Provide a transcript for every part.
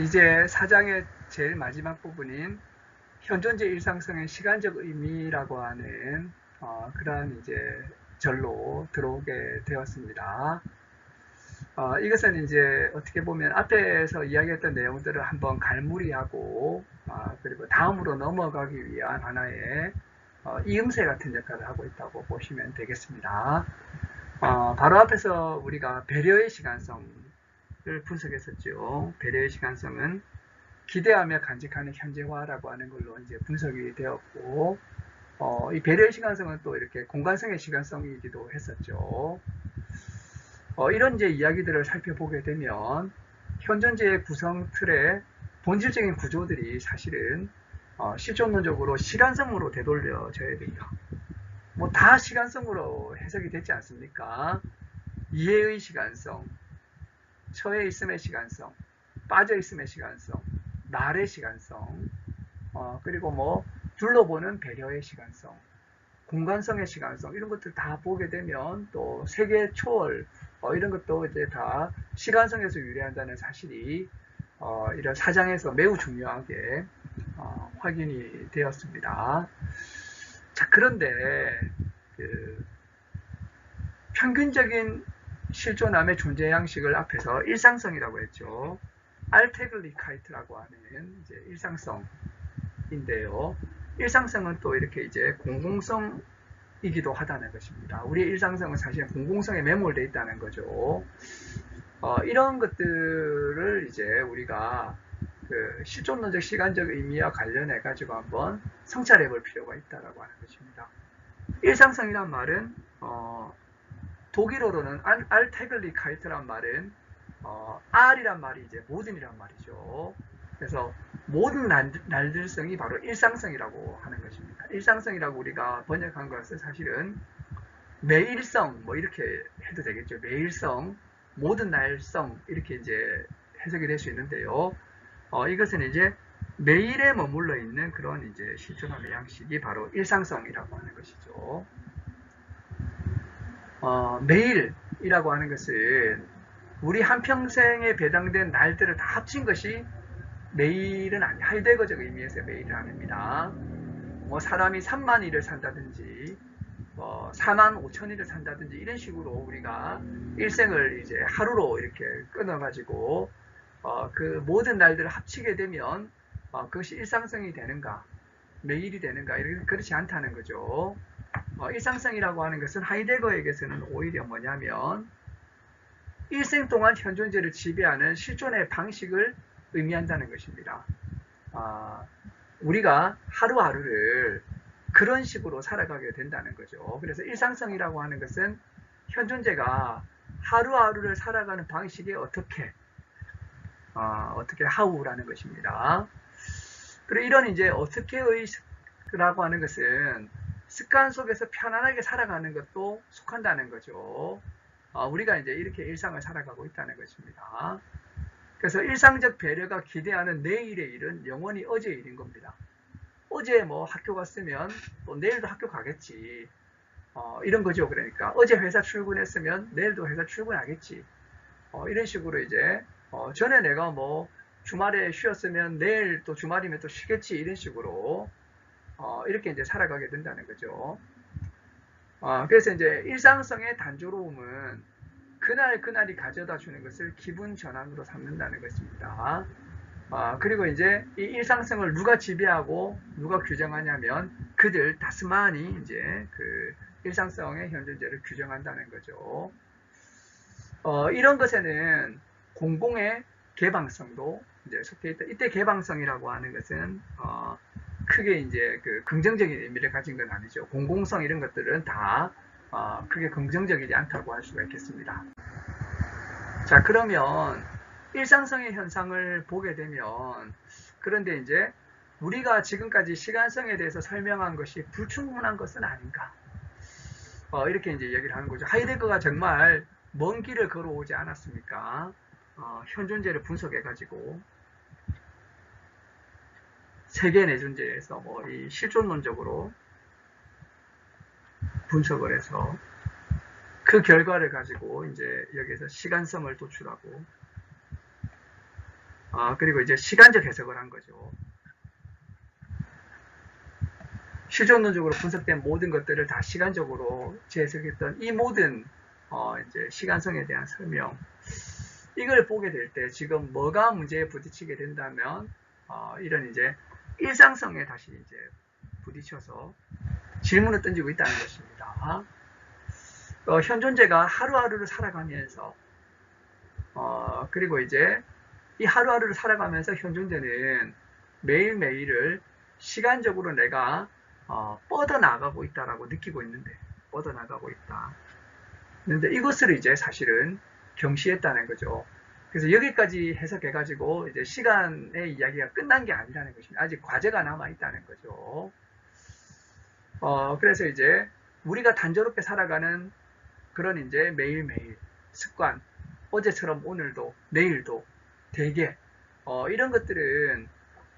이제 4장의 제일 마지막 부분인 현존재 일상성의 시간적 의미라고 하는 그러한 이제 절로 들어오게 되었습니다. 이것은 이제 어떻게 보면 앞에서 이야기했던 내용들을 한번 갈무리하고 그리고 다음으로 넘어가기 위한 하나의 이음새 같은 역할을 하고 있다고 보시면 되겠습니다. 바로 앞에서 우리가 배려의 시간성을 분석했었죠. 배려의 시간성은 기대하며 간직하는 현재화라고 하는 걸로 이제 분석이 되었고, 이 배려의 시간성은 또 이렇게 공간성의 시간성이기도 했었죠. 이런 이제 이야기들을 살펴보게 되면 현존재의 구성 틀의 본질적인 구조들이 사실은 실존론적으로 시간성으로 되돌려져야 돼요. 뭐 다 시간성으로 해석이 되지 않습니까? 이해의 시간성, 처해 있음의 시간성, 빠져 있음의 시간성, 날의 시간성, 그리고 뭐 둘러보는 배려의 시간성, 공간성의 시간성 이런 것들 다 보게 되면 또 세계 초월 이런 것도 이제 다 시간성에서 유래한다는 사실이 이런 사장에서 매우 중요하게 확인이 되었습니다. 자, 그런데 그 평균적인 실존함의 존재 양식을 앞에서 일상성이라고 했죠. 알테글리카이트라고 하는 이제 일상성인데요. 일상성은 또 이렇게 이제 공공성이기도 하다는 것입니다. 우리의 일상성은 사실 공공성에 매몰되어 있다는 거죠. 이런 것들을 이제 우리가 그 실존론적 시간적 의미와 관련해 가지고 한번 성찰해 볼 필요가 있다라고 하는 것입니다. 일상성이란 말은 독일어로는 알테글리카이트란 말은 R이란 말이 이제 모든이란 말이죠. 그래서 모든 날들성이 바로 일상성이라고 하는 것입니다. 일상성이라고 우리가 번역한 것은 사실은 매일성 뭐 이렇게 해도 되겠죠. 매일성, 모든 날성 이렇게 이제 해석이 될 수 있는데요. 이것은 이제 매일에 머물러 있는 그런 이제 실존함의 양식이 바로 일상성이라고 하는 것이죠. 매일이라고 하는 것은 우리 한평생에 배당된 날들을 다 합친 것이 매일은 아니, 하이데거적 의미에서 매일은 아닙니다. 뭐 사람이 3만 일을 산다든지, 4만 5천 일을 산다든지 이런 식으로 우리가 일생을 이제 하루로 이렇게 끊어가지고 그 모든 날들을 합치게 되면 그것이 일상성이 되는가, 매일이 되는가 이렇게 그렇지 않다는 거죠. 일상성이라고 하는 것은 하이데거에게서는 오히려 뭐냐면 일생 동안 현존재를 지배하는 실존의 방식을 의미한다는 것입니다. 우리가 하루하루를 그런 식으로 살아가게 된다는 거죠. 그래서 일상성이라고 하는 것은 현존재가 하루하루를 살아가는 방식이 어떻게 하우라는 것입니다. 그리고 이런 이제 어떻게의라고 하는 것은 습관 속에서 편안하게 살아가는 것도 속한다는 거죠. 우리가 이제 이렇게 일상을 살아가고 있다는 것입니다. 그래서 일상적 배려가 기대하는 내일의 일은 영원히 어제의 일인 겁니다. 어제 뭐 학교 갔으면 또 내일도 학교 가겠지. 이런 거죠. 그러니까 어제 회사 출근했으면 내일도 회사 출근하겠지. 이런 식으로 이제 전에 내가 뭐 주말에 쉬었으면 내일 또 주말이면 또 쉬겠지. 이런 식으로 이렇게 이제 살아가게 된다는 거죠. 그래서 이제 일상성의 단조로움은 그날이 가져다 주는 것을 기분 전환으로 삼는다는 것입니다. 그리고 이제 이 일상성을 누가 지배하고 누가 규정하냐면 그들 다스만이 이제 그 일상성의 현존재를 규정한다는 거죠. 이런 것에는 공공의 개방성도 이제 속해 있다. 이때 개방성이라고 하는 것은 크게 이제 그 긍정적인 의미를 가진 건 아니죠. 공공성 이런 것들은 다 크게 긍정적이지 않다고 할 수가 있겠습니다. 자, 그러면 일상성의 현상을 보게 되면 그런데 이제 우리가 지금까지 시간성에 대해서 설명한 것이 불충분한 것은 아닌가 이렇게 이제 얘기를 하는 거죠. 하이데거가 정말 먼 길을 걸어오지 않았습니까? 현존재를 분석해 가지고 세계 내존재에서 뭐 이 실존론적으로 분석을 해서 그 결과를 가지고 이제 여기에서 시간성을 도출하고 그리고 이제 시간적 해석을 한 거죠. 실존론적으로 분석된 모든 것들을 다 시간적으로 재해석했던 이 모든 이제 시간성에 대한 설명, 이걸 보게 될 때 지금 뭐가 문제에 부딪히게 된다면 이런 이제 일상성에 다시 이제 부딪혀서 질문을 던지고 있다는 것입니다. 현존재가 하루하루를 살아가면서 그리고 이제 이 하루하루를 살아가면서 현존재는 매일매일을 시간적으로 내가 뻗어나가고 있다라고 느끼고 있는데, 뻗어나가고 있다. 근데 이것을 이제 사실은 경시했다는 거죠. 그래서 여기까지 해석해가지고 이제 시간의 이야기가 끝난 게 아니라는 것입니다. 아직 과제가 남아있다는 거죠. 그래서 이제 우리가 단조롭게 살아가는 그런 이제 매일매일 습관, 어제처럼 오늘도, 내일도, 대개, 이런 것들은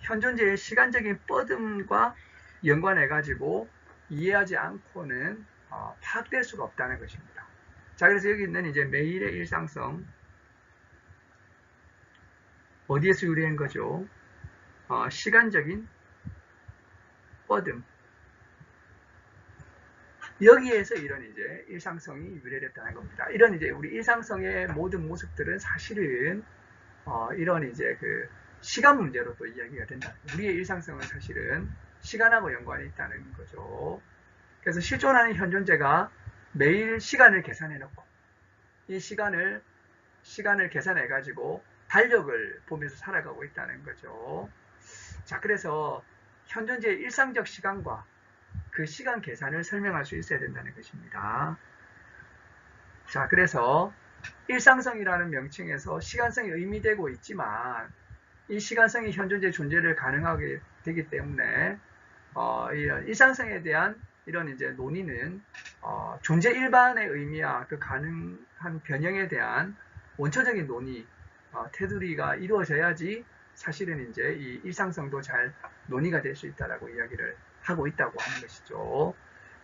현존재의 시간적인 뻗음과 연관해가지고 이해하지 않고는 파악될 수가 없다는 것입니다. 자, 그래서 여기 있는 이제 매일의 일상성, 어디에서 유래한 거죠? 시간적인 뻗음. 여기에서 이런 이제 일상성이 유래됐다는 겁니다. 이런 이제 우리 일상성의 모든 모습들은 사실은 이런 이제 그 시간 문제로 또 이야기가 된다. 우리의 일상성은 사실은 시간하고 연관이 있다는 거죠. 그래서 실존하는 현존재가 매일 시간을 계산해 놓고 이 시간을 계산해 가지고 달력을 보면서 살아가고 있다는 거죠. 자, 그래서 현존재의 일상적 시간과 그 시간 계산을 설명할 수 있어야 된다는 것입니다. 자, 그래서 일상성이라는 명칭에서 시간성이 의미되고 있지만 이 시간성이 현존재 존재를 가능하게 되기 때문에 이런 일상성에 대한 이런 이제 논의는 존재 일반의 의미와 그 가능한 변형에 대한 원초적인 논의, 테두리가 이루어져야지 사실은 이제 이 일상성도 잘 논의가 될 수 있다라고 이야기를 하고 있다고 하는 것이죠.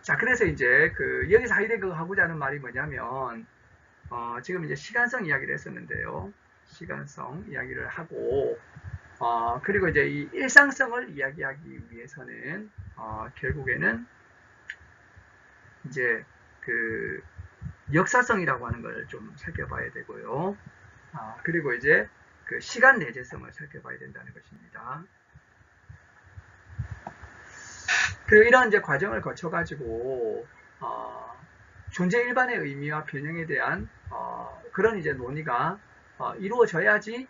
자, 그래서 이제 여기서 하이데거가 하고자 하는 말이 뭐냐면 지금 이제 시간성 이야기를 했었는데요. 시간성 이야기를 하고 그리고 이제 이 일상성을 이야기하기 위해서는 결국에는 이제 그 역사성이라고 하는 걸 좀 살펴봐야 되고요. 그리고 이제 그 시간 내재성을 살펴봐야 된다는 것입니다. 그리고 이런 이제 과정을 거쳐가지고 존재 일반의 의미와 변형에 대한 그런 이제 논의가 이루어져야지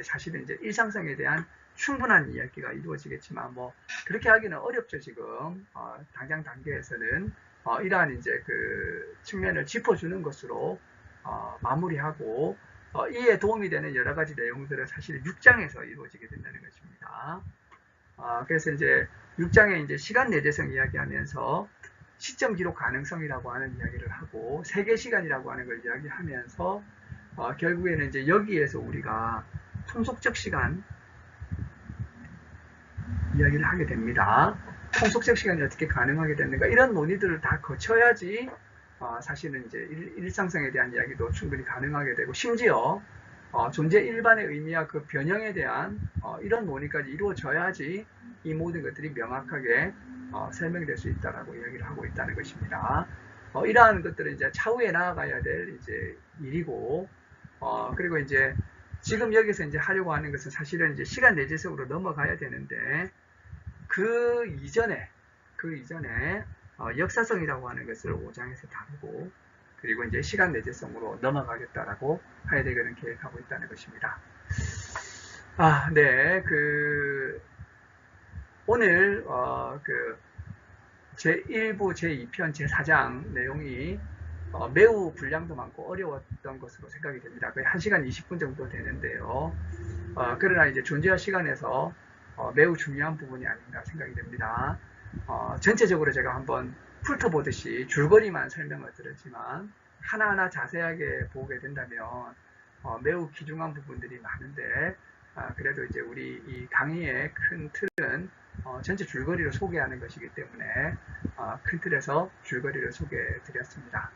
사실은 이제 일상성에 대한 충분한 이야기가 이루어지겠지만 뭐 그렇게 하기는 어렵죠. 지금 당장 단계에서는 이러한 이제 그 측면을 짚어주는 것으로 마무리하고 이에 도움이 되는 여러 가지 내용들은 사실 6장에서 이루어지게 된다는 것입니다. 그래서 이제 6장에 이제 시간 내재성 이야기하면서 시점 기록 가능성이라고 하는 이야기를 하고 세계 시간이라고 하는 걸 이야기하면서 결국에는 이제 여기에서 우리가 통속적 시간 이야기를 하게 됩니다. 통속적 시간이 어떻게 가능하게 됐는가 이런 논의들을 다 거쳐야지 사실은 이제 일상성에 대한 이야기도 충분히 가능하게 되고 심지어 존재 일반의 의미와 그 변형에 대한 이런 논의까지 이루어져야지 이 모든 것들이 명확하게 설명될 수 있다라고 이야기를 하고 있다는 것입니다. 이러한 것들은 이제 차후에 나아가야 될 이제 일이고 그리고 이제 지금 여기서 이제 하려고 하는 것은 사실은 이제 시간 내재성으로 넘어가야 되는데 그 이전에 역사성이라고 하는 것을 5장에서 다루고 그리고 이제 시간 내재성으로 넘어가겠다라고 하이데거는 계획하고 있다는 것입니다. 네, 오늘 제1부, 제2편, 제4장 내용이 매우 분량도 많고 어려웠던 것으로 생각이 됩니다. 거의 1시간 20분 정도 되는데요. 그러나 이제 존재와 시간에서 매우 중요한 부분이 아닌가 생각이 됩니다. 전체적으로 제가 한번 훑어보듯이 줄거리만 설명을 드렸지만 하나하나 자세하게 보게 된다면 매우 귀중한 부분들이 많은데 그래도 이제 우리 이 강의의 큰 틀은 전체 줄거리를 소개하는 것이기 때문에 큰 틀에서 줄거리를 소개해 드렸습니다.